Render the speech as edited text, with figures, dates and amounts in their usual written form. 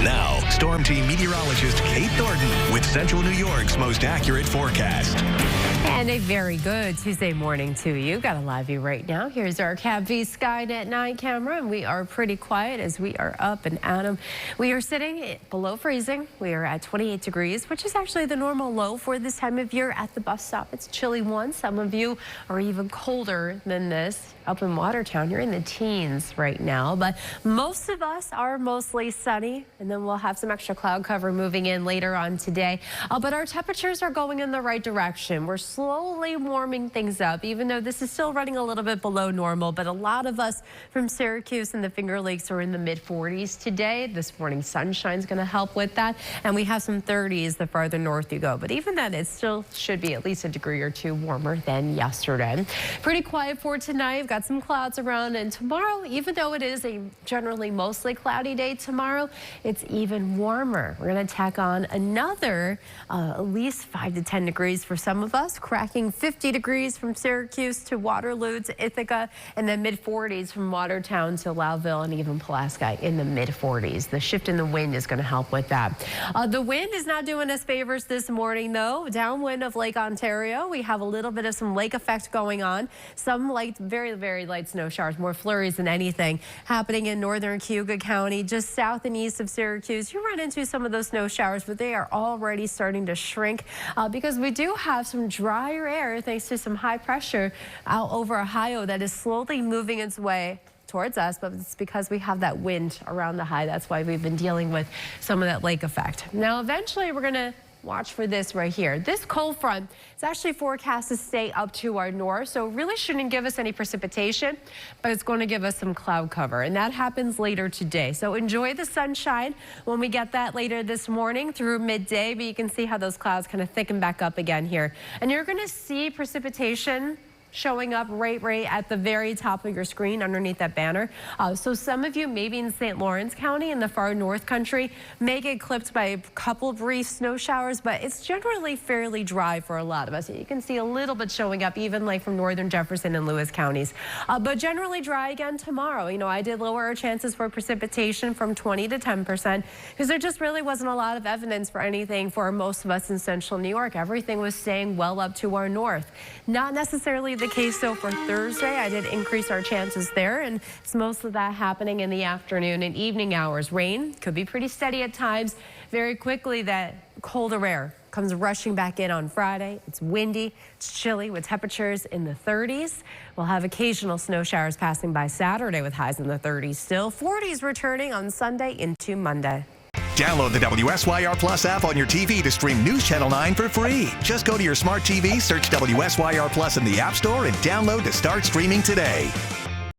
Now, Storm Team meteorologist Kate Thornton with Central New York's most accurate forecast. And a very good Tuesday morning to you. Got a live view right now. Here's our CAPV Skynet 9 camera, and we are pretty quiet as we are up and at 'em. We are sitting below freezing. We are at 28 degrees, which is actually the normal low for this time of year at the bus stop. It's chilly one. Some of you are even colder than this up in Watertown. You're in the teens right now, but most of us are mostly sunny, and then we'll have some extra cloud cover moving in later on today. But our temperatures are going in the right direction. We're slowly warming things up, even though this is still running a little bit below normal. But a lot of us from Syracuse and the Finger Lakes are in the mid-40s today. This morning sunshine is going to help with that, and we have some 30s the farther north you go. But even then, it still should be at least a degree or two warmer than yesterday. Pretty quiet for tonight. We've got some clouds around, and tomorrow, even though it is a generally mostly cloudy day tomorrow, it's even warmer. We're going to tack on another at least 5 to 10 degrees for some of us, cracking 50 degrees from Syracuse to Waterloo to Ithaca, and then mid-40s from Watertown to Loudville, and even Pulaski in the mid-40s. The shift in the wind is going to help with that. The wind is not doing us favors this morning, though. Downwind of Lake Ontario, we have a little bit of some lake effect going on. Some light, very light snow showers, more flurries than anything, happening in northern Cayuga County, just south and east of Syracuse. You run into some of those snow showers, but they are already starting to shrink because we do have some drier air thanks to some high pressure out over Ohio that is slowly moving its way towards us, but it's because we have that wind around the high. That's why we've been dealing with some of that lake effect. Now, eventually, we're going to watch for this right here. This cold front is actually forecast to stay up to our north, so it really shouldn't give us any precipitation, but it's going to give us some cloud cover, and that happens later today. So enjoy the sunshine when we get that later this morning through midday, but you can see how those clouds kind of thicken back up again here. And you're going to see precipitation showing up right at the very top of your screen underneath that banner. So some of you, maybe in St. Lawrence County in the far north country, may get clipped by a couple brief snow showers, but it's generally fairly dry for a lot of us. You can see a little bit showing up even like from northern Jefferson and Lewis counties, but generally dry again tomorrow. You know, I did lower our chances for precipitation from 20 to 10% because there just really wasn't a lot of evidence for anything for most of us in central New York. Everything was staying well up to our north. Not necessarily the case though for Thursday. I did increase our chances there, and it's most of that happening in the afternoon and evening hours. Rain could be pretty steady at times. Very quickly, that colder air comes rushing back in on Friday. It's windy, it's chilly with temperatures in the 30s. We'll have occasional snow showers passing by Saturday with highs in the 30s still. 40s returning on Sunday into Monday. Download the WSYR Plus app on your TV to stream News Channel 9 for free. Just go to your smart TV, search WSYR Plus in the App Store, and download to start streaming today.